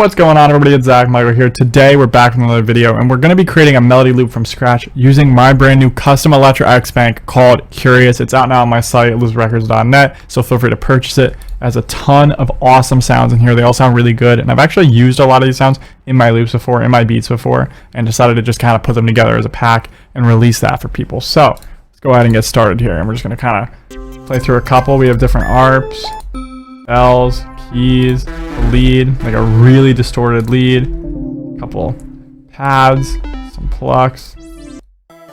What's going on, everybody? It's TheZachMichael here. Today we're back with another video and we're going to be creating a melody loop from scratch using my brand new custom ELECTRA X Bank called Curious. It's out now on my site, loserecords.net, so feel free to purchase it. It has a ton of awesome sounds in here. They all sound really good, and I've actually used a lot of these sounds in my loops before, in my beats before, and decided to just kind of put them together as a pack and release that for people. So let's go ahead and get started here, and we're just going to kind of play through a couple. We have different arps, bells, keys, a lead, like a really distorted lead, a couple pads, some plucks,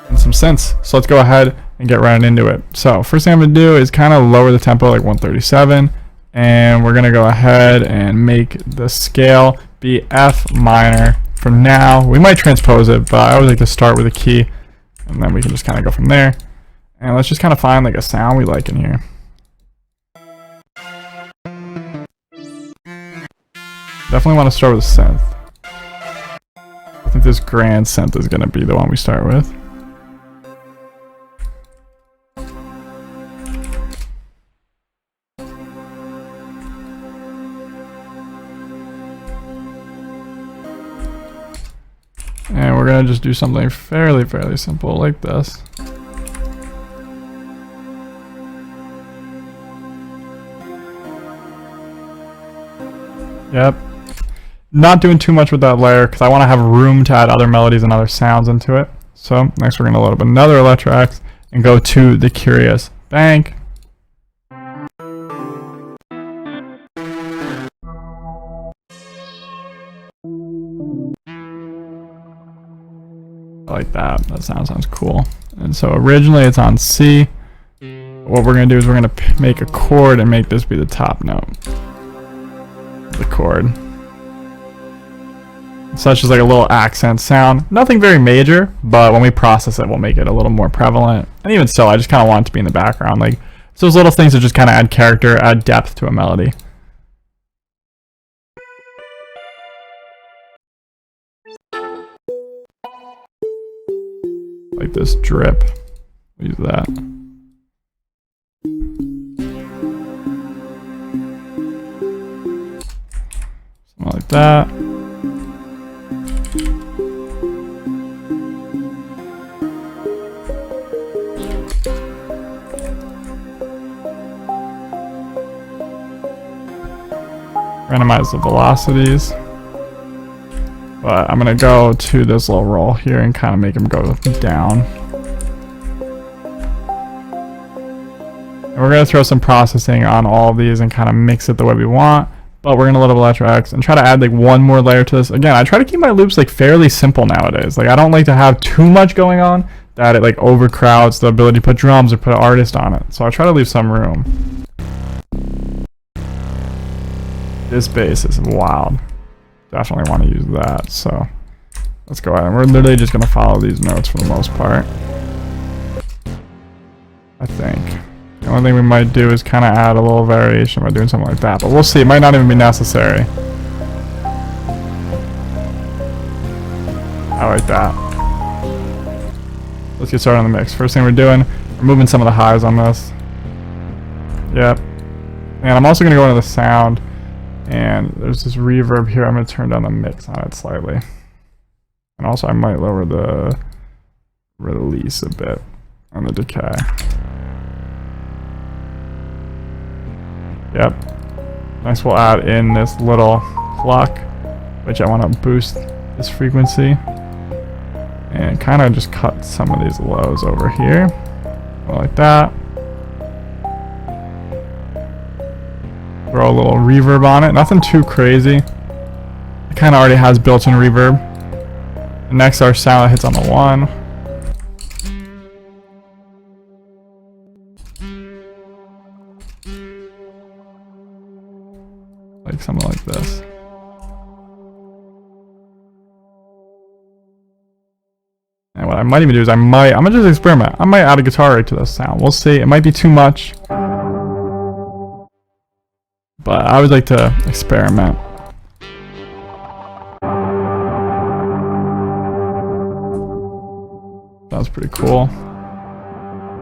and some synths. So let's go ahead and get right into it. So first thing I'm going to do is kind of lower the tempo like 137, and we're going to go ahead and make the scale be F minor for now. We might transpose it, but I always like to start with a key, and then we can just kind of go from there. And let's just kind of find like a sound we like in here. Definitely want to start with a synth. I think this grand synth is going to be the one we start with. And we're going to just do something fairly simple like this. Yep. Not doing too much with that layer because I want to have room to add other melodies and other sounds into it. So next we're going to load up another ELECTRA X and go to the Curious Bank. I like that. That sounds cool. And so originally it's on C. What we're going to do is we're going to make a chord and make this be the top note. The chord. Such as like a little accent sound. Nothing very major, but when we process it, we'll make it a little more prevalent. And even so, I just kind of want it to be in the background. Like, it's those little things that just kind of add character, add depth to a melody. Like this drip. We'll use that. Something like that. Randomize the velocities, but I'm gonna go to this little roll here and kind of make them go down. And we're gonna throw some processing on all of these and kind of mix it the way we want, but we're gonna load up ELECTRA X and try to add like one more layer to this. Again, I try to keep my loops like fairly simple nowadays. Like, I don't like to have too much going on that it like overcrowds the ability to put drums or put an artist on it. So I try to leave some room. This bass is wild. Definitely want to use that. So let's go ahead. And we're literally just going to follow these notes for the most part. I think. The only thing we might do is kind of add a little variation by doing something like that. But we'll see. It might not even be necessary. I like that. Let's get started on the mix. First thing we're doing, we're moving some of the highs on this. Yep. And I'm also going to go into the sound. And there's this reverb here. I'm going to turn down the mix on it slightly. And also I might lower the release a bit on the decay. Yep. Next we'll add in this little pluck, which I want to boost this frequency. And kind of just cut some of these lows over here. Like that. Throw a little reverb on it. Nothing too crazy. It kind of already has built-in reverb. And next, our sound hits on the 1. Like something like this. And what I might even do is I'm gonna just experiment. I might add a guitar right to this sound. We'll see. It might be too much. But I always like to experiment. That was pretty cool.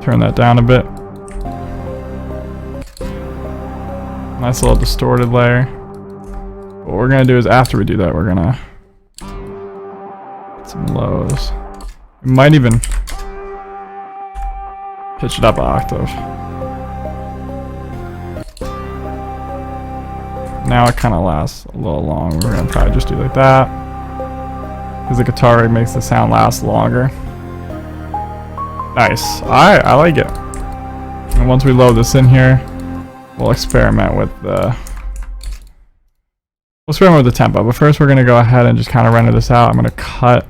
Turn that down a bit. Nice little distorted layer. what we're gonna do is after we do that, we're gonna get some lows. We might even pitch it up an octave. Now it kind of lasts a little long. We're gonna probably just do like that because the guitar rig makes the sound last longer. Nice. I like it. And once we load this in here, we'll experiment with the tempo. But first, we're gonna go ahead and just kind of render this out. I'm gonna cut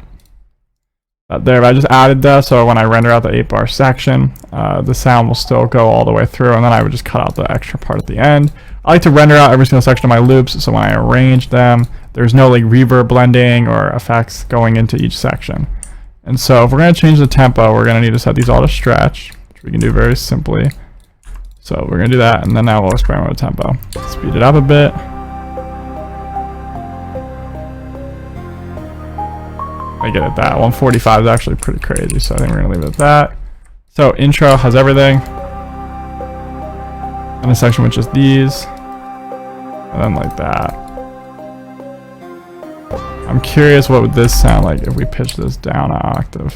that there. But I just added that, so when I render out the 8-bar section, the sound will still go all the way through, and then I would just cut out the extra part at the end. I like to render out every single section of my loops, so when I arrange them, there's no like reverb blending or effects going into each section. And so if we're going to change the tempo, we're going to need to set these all to stretch, which we can do very simply. So we're going to do that, and then now we'll experiment with tempo. Speed it up a bit. I get it that 145 is actually pretty crazy, so I think we're going to leave it at that. So intro has everything. And a section with just these. And then like that. I'm curious what would this sound like if we pitch this down an octave.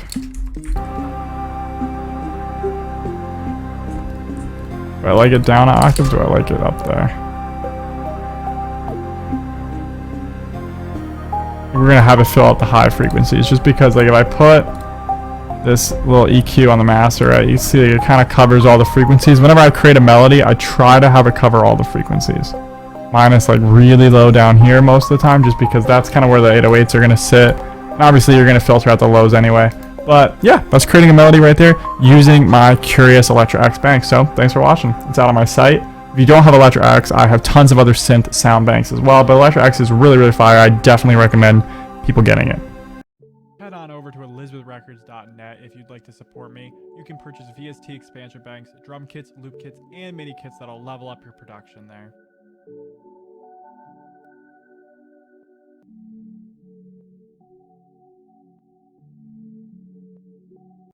Do I like it down an octave? Do I like it up there? We're gonna have it fill out the high frequencies just because like if I put this little EQ on the master, right, you see it kind of covers all the frequencies. Whenever I create a melody, I try to have it cover all the frequencies. Minus like really low down here most of the time, just because that's kind of where the 808s are going to sit. And obviously you're going to filter out the lows anyway. But yeah, that's creating a melody right there using my Curious ELECTRA X bank. So thanks for watching. It's out on my site. If you don't have ELECTRA X, I have tons of other synth sound banks as well. But ELECTRA X is really, really fire. I definitely recommend people getting it. Head on over to ElizabethRecords.net if you'd like to support me. You can purchase VST expansion banks, drum kits, loop kits, and MIDI kits that'll level up your production there.